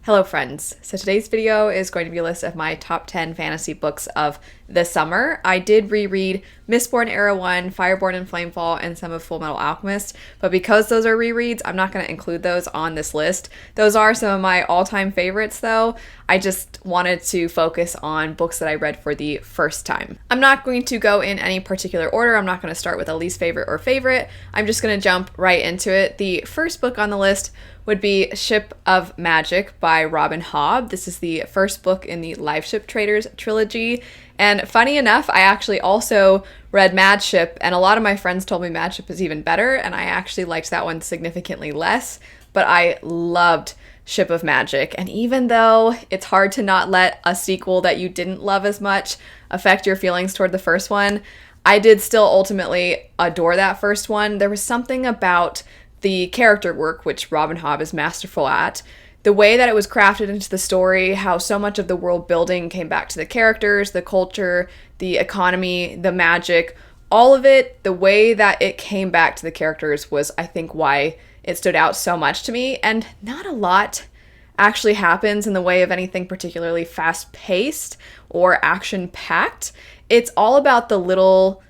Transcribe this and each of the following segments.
Hello friends, so today's video is going to be a list of my top 10 fantasy books of the summer. I did reread Mistborn Era 1, Fireborn and Flamefall, and some of Full Metal Alchemist, but because those are rereads, I'm not going to include those on this list. Those are some of my all-time favorites though. I just wanted to focus on books that I read for the first time. I'm not going to go in any particular order. I'm not going to start with a least favorite or favorite. I'm just going to jump right into it. The first book on the list would be Ship of Magic by Robin Hobb. This is the first book in the Liveship Traders trilogy. And funny enough, I actually also read Mad Ship, and a lot of my friends told me Mad Ship is even better, and I actually liked that one significantly less, but I loved Ship of Magic. And even though it's hard to not let a sequel that you didn't love as much affect your feelings toward the first one, I did still ultimately adore that first one. There was something about the character work, which Robin Hobb is masterful at, the way that it was crafted into the story, how so much of the world building came back to the characters, the culture, the economy, the magic, all of it, the way that it came back to the characters was, I think, why it stood out so much to me. And not a lot actually happens in the way of anything particularly fast-paced or action-packed. It's all about the little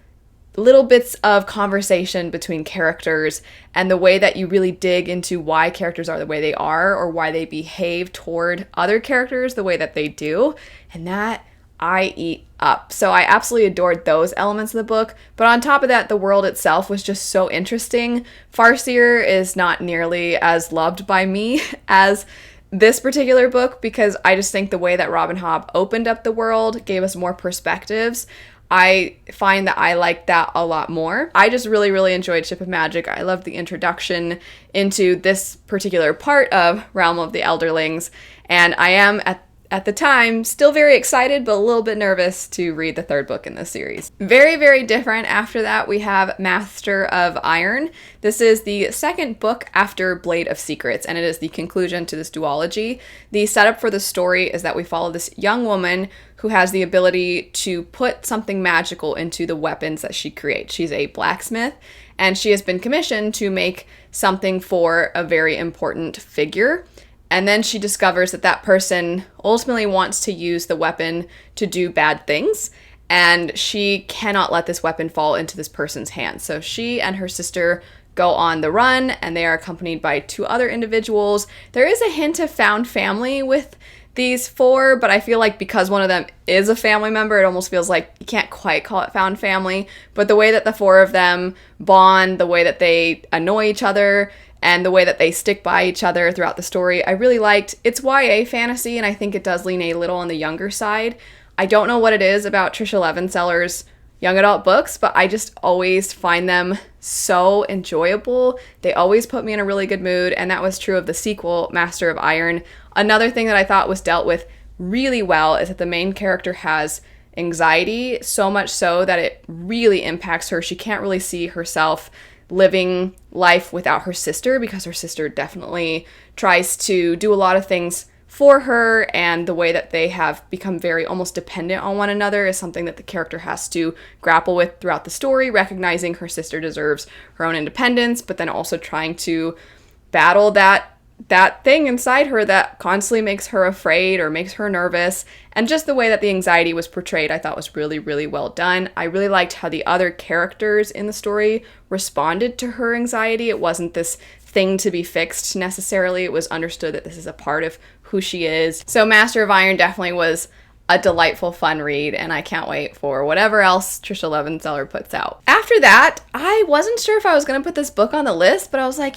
bits of conversation between characters and the way that you really dig into why characters are the way they are or why they behave toward other characters the way that they do. And that I eat up. So I absolutely adored those elements of the book. But on top of that, the world itself was just so interesting. Farseer is not nearly as loved by me as this particular book because I just think the way that Robin Hobb opened up the world gave us more perspectives. I find that I like that a lot more. I just really enjoyed Ship of Magic. I loved the introduction into this particular part of Realm of the Elderlings, and I am at the time still very excited but a little bit nervous to read the third book in this series. Very different after that, we have Master of Iron. This is the second book after Blade of Secrets, and it is the conclusion to this duology. The setup for the story is that we follow this young woman who has the ability to put something magical into the weapons that she creates. She's a blacksmith, and she has been commissioned to make something for a very important figure. And then she discovers that that person ultimately wants to use the weapon to do bad things, and she cannot let this weapon fall into this person's hands. So she and her sister go on the run, and they are accompanied by two other individuals. There is a hint of found family with these four, but I feel like because one of them is a family member, it almost feels like you can't quite call it found family. But the way that the four of them bond, the way that they annoy each other, and the way that they stick by each other throughout the story, I really liked. It's YA fantasy, and I think it does lean a little on the younger side. I don't know what it is about Trisha Levenseller's young adult books, but I just always find them so enjoyable. They always put me in a really good mood, and that was true of the sequel, Master of Iron. Another thing that I thought was dealt with really well is that the main character has anxiety, so much so that it really impacts her. She can't really see herself living life without her sister because her sister definitely tries to do a lot of things for her, and the way that they have become very almost dependent on one another is something that the character has to grapple with throughout the story, recognizing her sister deserves her own independence, but then also trying to battle that thing inside her that constantly makes her afraid or makes her nervous. And just the way that the anxiety was portrayed, I thought was really well done. I really liked how the other characters in the story responded to her anxiety. It wasn't this thing to be fixed necessarily. It was understood that this is a part of who she is. So Master of Iron definitely was a delightful, fun read, and I can't wait for whatever else Trisha Levenseller puts out. After that, I wasn't sure if I was going to put this book on the list, but I was like,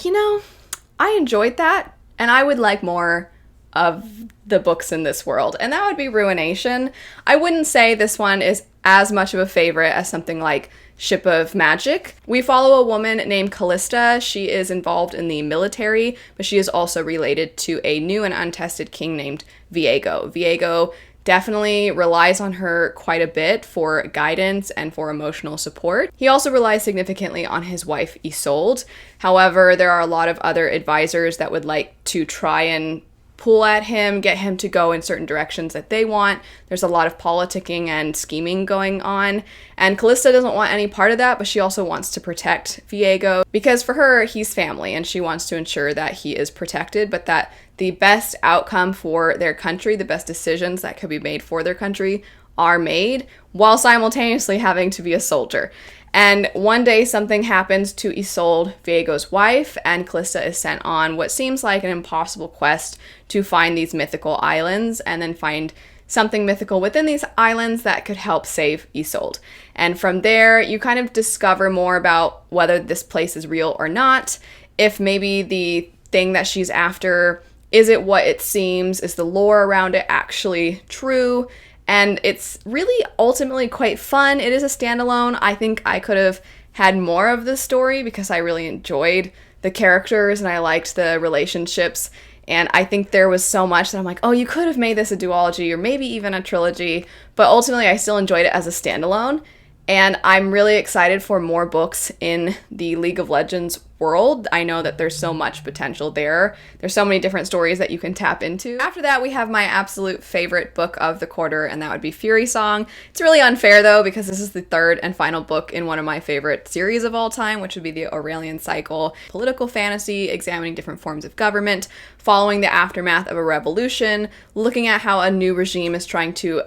I enjoyed that, and I would like more of the books in this world, and that would be Ruination. I wouldn't say this one is as much of a favorite as something like Ship of Magic. We follow a woman named Callista. She is involved in the military, but she is also related to a new and untested king named Viego. Viego definitely relies on her quite a bit for guidance and for emotional support. He also relies significantly on his wife Isolde. However, there are a lot of other advisors that would like to try and pull at him, get him to go in certain directions that they want. There's a lot of politicking and scheming going on, and Callista doesn't want any part of that, but she also wants to protect Viego because for her, he's family, and she wants to ensure that he is protected, but that the best outcome for their country, the best decisions that could be made for their country are made while simultaneously having to be a soldier. And one day something happens to Isolde, Viego's wife, and Callista is sent on what seems like an impossible quest to find these mythical islands and then find something mythical within these islands that could help save Isolde. And from there, you kind of discover more about whether this place is real or not, if maybe the thing that she's after, is it what it seems? Is the lore around it actually true? And it's really ultimately quite fun. It is a standalone. I think I could have had more of this story because I really enjoyed the characters and I liked the relationships. And I think there was so much that I'm like, oh, you could have made this a duology or maybe even a trilogy. But ultimately, I still enjoyed it as a standalone. And I'm really excited for more books in the League of Legends world. I know that there's so much potential there. There's so many different stories that you can tap into. After that, we have my absolute favorite book of the quarter, and that would be Fury Song. It's really unfair, though, because this is the third and final book in one of my favorite series of all time, which would be the Aurelian Cycle. Political fantasy, examining different forms of government, following the aftermath of a revolution, looking at how a new regime is trying to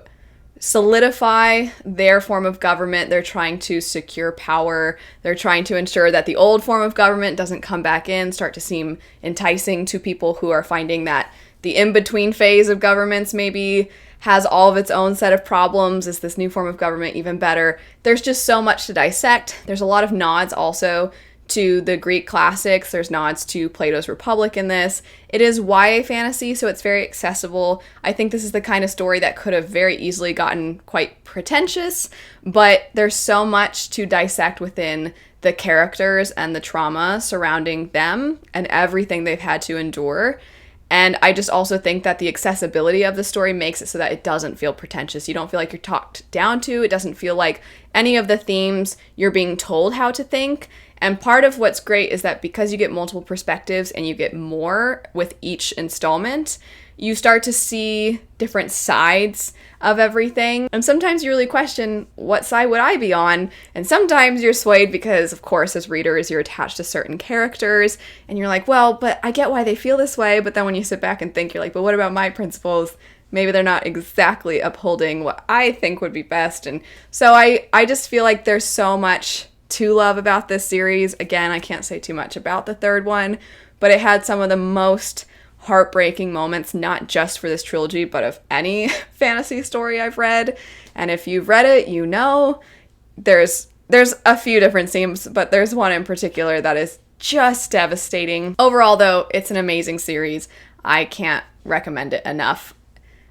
solidify their form of government. They're trying to secure power. They're trying to ensure that the old form of government doesn't come back in, start to seem enticing to people who are finding that the in-between phase of governments maybe has all of its own set of problems. Is this new form of government even better? There's just so much to dissect. There's a lot of nods also to the Greek classics. There's nods to Plato's Republic in this. It is YA fantasy, so it's very accessible. I think this is the kind of story that could have very easily gotten quite pretentious, but there's so much to dissect within the characters and the trauma surrounding them and everything they've had to endure. And I just also think that the accessibility of the story makes it so that it doesn't feel pretentious. You don't feel like you're talked down to. It doesn't feel like any of the themes you're being told how to think. And part of what's great is that because you get multiple perspectives and you get more with each installment, you start to see different sides of everything. And sometimes you really question, what side would I be on? And sometimes you're swayed because, of course, as readers, you're attached to certain characters. And you're like, well, but I get why they feel this way. But then when you sit back and think, you're like, but what about my principles? Maybe they're not exactly upholding what I think would be best. And so I just feel like there's so much to love about this series. Again, I can't say too much about the third one, but it had some of the most heartbreaking moments, not just for this trilogy, but of any fantasy story I've read. And if you've read it, you know there's a few different themes, but there's one in particular that is just devastating. Overall, though, it's an amazing series. I can't recommend it enough.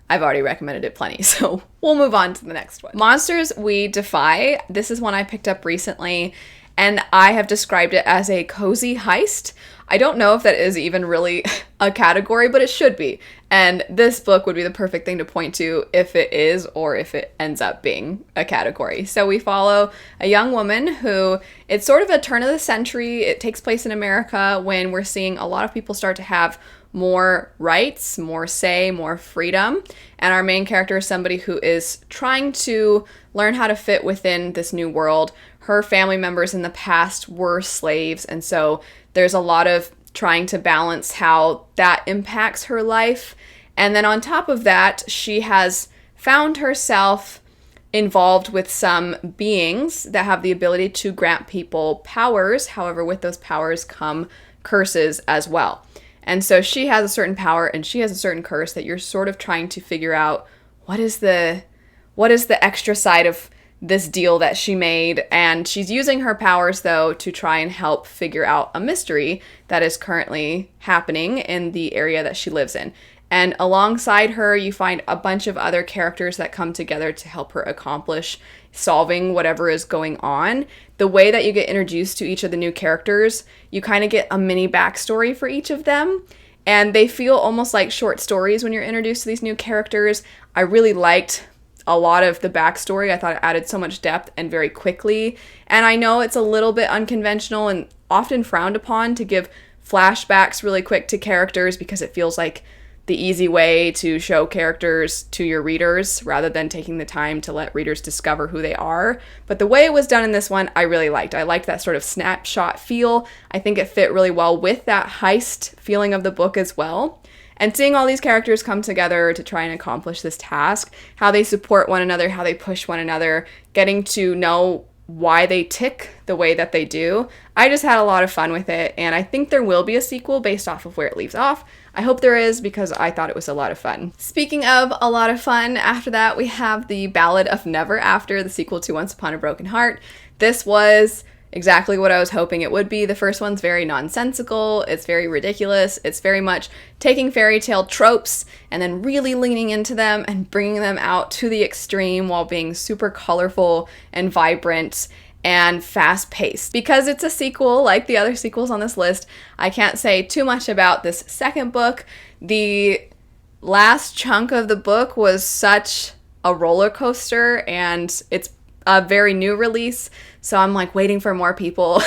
I've already recommended it plenty, so we'll move on to the next one. Monsters, We Defy. This is one I picked up recently, and I have described it as a cozy heist. I don't know if that is even really a category, but it should be. And this book would be the perfect thing to point to if it is or if it ends up being a category. So we follow a young woman who, it's sort of a turn of the century. It takes place in America when we're seeing a lot of people start to have more rights, more say, more freedom. And our main character is somebody who is trying to learn how to fit within this new world. Her family members in the past were slaves, and so there's a lot of trying to balance how that impacts her life. And then on top of that, she has found herself involved with some beings that have the ability to grant people powers. However, with those powers come curses as well. And so she has a certain power and she has a certain curse that you're sort of trying to figure out what is the extra side of this deal that she made. And she's using her powers, though, to try and help figure out a mystery that is currently happening in the area that she lives in. And alongside her, you find a bunch of other characters that come together to help her accomplish solving whatever is going on. The way that you get introduced to each of the new characters, you kind of get a mini backstory for each of them. And they feel almost like short stories when you're introduced to these new characters. I really liked a lot of the backstory. I thought it added so much depth and very quickly. And I know it's a little bit unconventional and often frowned upon to give flashbacks really quick to characters because it feels like the easy way to show characters to your readers rather than taking the time to let readers discover who they are. But the way it was done in this one, I really liked. I liked that sort of snapshot feel. I think it fit really well with that heist feeling of the book as well. And seeing all these characters come together to try and accomplish this task, how they support one another, how they push one another, getting to know why they tick the way that they do. I just had a lot of fun with it, and I think there will be a sequel based off of where it leaves off. I hope there is, because I thought it was a lot of fun. Speaking of a lot of fun, after that we have the Ballad of Never After, the sequel to Once Upon a Broken Heart. This was exactly what I was hoping it would be. The first one's very nonsensical, it's very ridiculous, it's very much taking fairy tale tropes and then really leaning into them and bringing them out to the extreme while being super colorful and vibrant and fast-paced. Because it's a sequel, like the other sequels on this list, I can't say too much about this second book. The last chunk of the book was such a roller coaster, and it's a very new release, so I'm like waiting for more people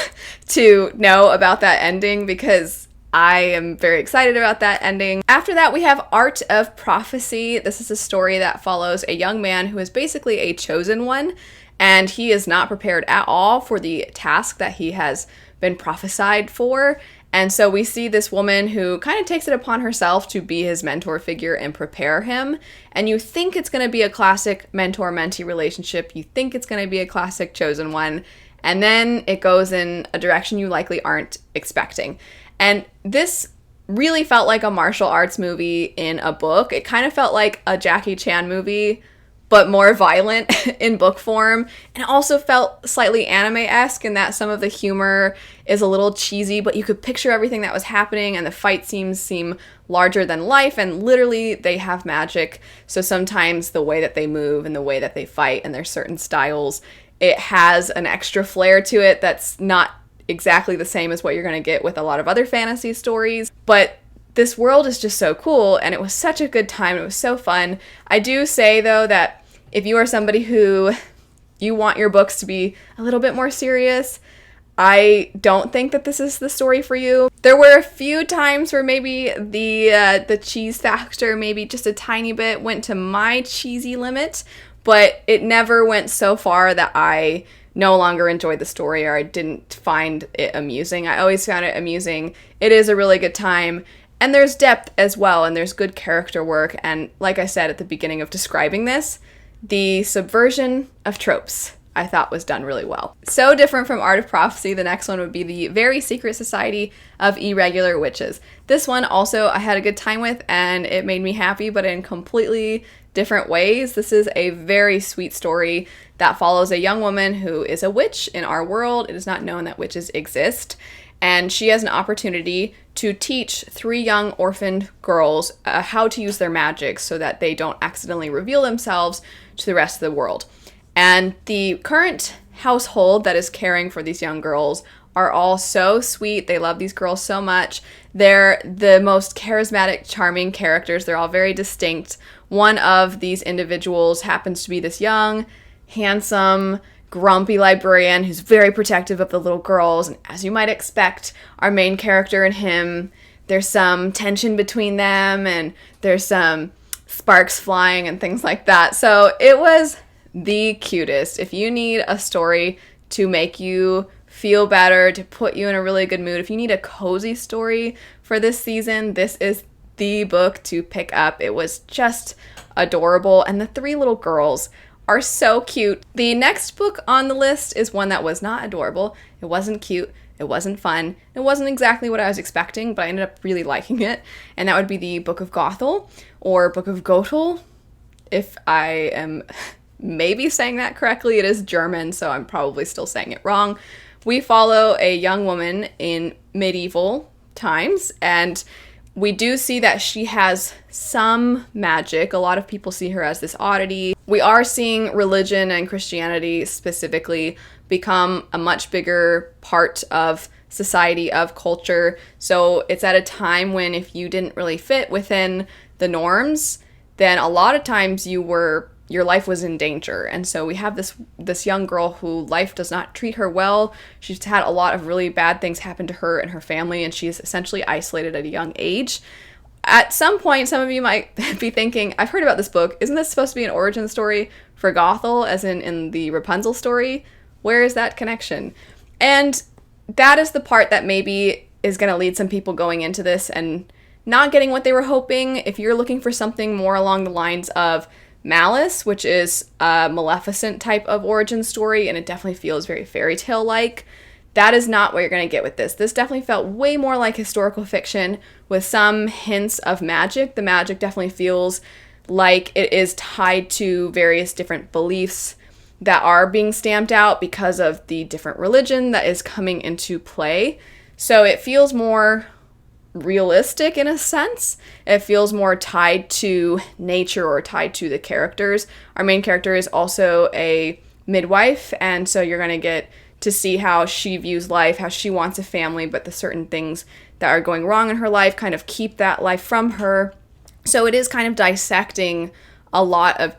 to know about that ending, because I am very excited about that ending. After that, we have Art of Prophecy. This is a story that follows a young man who is basically a chosen one, and he is not prepared at all for the task that he has been prophesied for. And so we see this woman who kind of takes it upon herself to be his mentor figure and prepare him. And you think it's going to be a classic mentor-mentee relationship. You think it's going to be a classic chosen one. And then it goes in a direction you likely aren't expecting. And this really felt like a martial arts movie in a book. It kind of felt like a Jackie Chan movie, but more violent in book form, and also felt slightly anime-esque in that some of the humor is a little cheesy, but you could picture everything that was happening, and the fight scenes seem larger than life, and literally they have magic, so sometimes the way that they move and the way that they fight and their certain styles, it has an extra flair to it that's not exactly the same as what you're going to get with a lot of other fantasy stories, but this world is just so cool, and it was such a good time. It was so fun. I do say, though, that if you are somebody who you want your books to be a little bit more serious, I don't think that this is the story for you. There were a few times where maybe the cheese factor maybe just a tiny bit went to my cheesy limit, but it never went so far that I no longer enjoyed the story or I didn't find it amusing. I always found it amusing. It is a really good time. And there's depth as well, and there's good character work, and like I said at the beginning of describing this, the subversion of tropes I thought was done really well. So different from Art of Prophecy, the next one would be the Very Secret Society of Irregular Witches. This one also I had a good time with, and it made me happy, but in completely different ways. This is a very sweet story that follows a young woman who is a witch in our world. It is not known that witches exist, and she has an opportunity to teach 3 young orphaned girls how to use their magic so that they don't accidentally reveal themselves to the rest of the world. And the current household that is caring for these young girls are all so sweet. They love these girls so much. They're the most charismatic, charming characters. They're all very distinct. One of these individuals happens to be this young, handsome, grumpy librarian who's very protective of the little girls, and as you might expect, our main character and him, there's some tension between them, and there's some sparks flying and things like that. So it was the cutest. If you need a story to make you feel better, to put you in a really good mood, if you need a cozy story for this season, this is the book to pick up. It was just adorable, and the 3 little girls are so cute. The next book on the list is one that was not adorable. It wasn't cute. It wasn't fun. It wasn't exactly what I was expecting, but I ended up really liking it. And that would be the Book of Gothel, or Book of Gothel, if I am maybe saying that correctly. It is German, so I'm probably still saying it wrong. We follow a young woman in medieval times, and we do see that she has some magic. A lot of people see her as this oddity. We are seeing religion and Christianity specifically become a much bigger part of society, of culture. So it's at a time when if you didn't really fit within the norms, then a lot of times your life was in danger. And so we have this young girl who life does not treat her well. She's had a lot of really bad things happen to her and her family, and she's essentially isolated at a young age. At some point, some of you might be thinking, I've heard about this book. Isn't this supposed to be an origin story for Gothel, as in the Rapunzel story? Where is that connection? And that is the part that maybe is going to lead some people going into this and not getting what they were hoping. If you're looking for something more along the lines of Malice, which is a Maleficent type of origin story, and it definitely feels very fairy tale-like, that is not what you're going to get with this. This definitely felt way more like historical fiction with some hints of magic. The magic definitely feels like it is tied to various different beliefs that are being stamped out because of the different religion that is coming into play. So it feels more realistic in a sense. It feels more tied to nature or tied to the characters. Our main character is also a midwife, and so you're going to get to see how she views life, how she wants a family, but the certain things that are going wrong in her life kind of keep that life from her. So it is kind of dissecting a lot of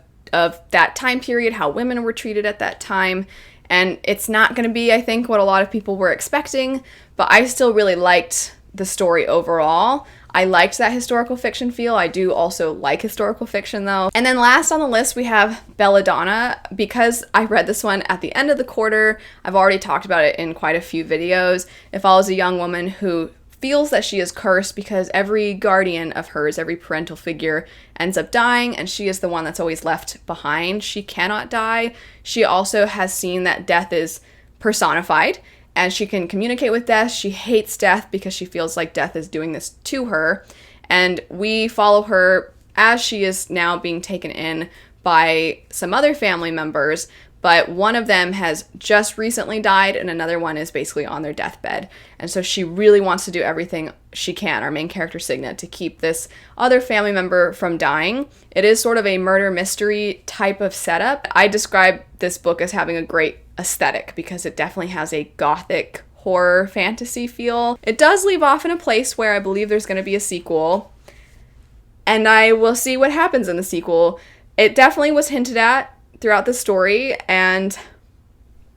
that time period, how women were treated at that time. And it's not going to be, I think, what a lot of people were expecting, but I still really liked the story overall. I liked that historical fiction feel. I do also like historical fiction, though. And then last on the list, we have Belladonna. Because I read this one at the end of the quarter, I've already talked about it in quite a few videos. It follows a young woman who feels that she is cursed because every guardian of hers, every parental figure, ends up dying, and she is the one that's always left behind. She cannot die. She also has seen that death is personified, and she can communicate with death. She hates death because she feels like death is doing this to her. And we follow her as she is now being taken in by some other family members, but one of them has just recently died and another one is basically on their deathbed. And so she really wants to do everything she can, our main character Signet, to keep this other family member from dying. It is sort of a murder mystery type of setup. I describe this book as having a great aesthetic because it definitely has a gothic horror fantasy feel. It does leave off in a place where I believe there's going to be a sequel, and I will see what happens in the sequel. It definitely was hinted at throughout the story, and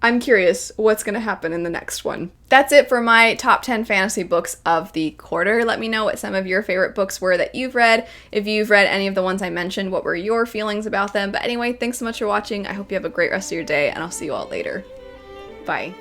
I'm curious what's going to happen in the next one. That's it for my top 10 fantasy books of the quarter. Let me know what some of your favorite books were that you've read. If you've read any of the ones I mentioned, what were your feelings about them? But anyway, thanks so much for watching. I hope you have a great rest of your day, and I'll see you all later. Bye.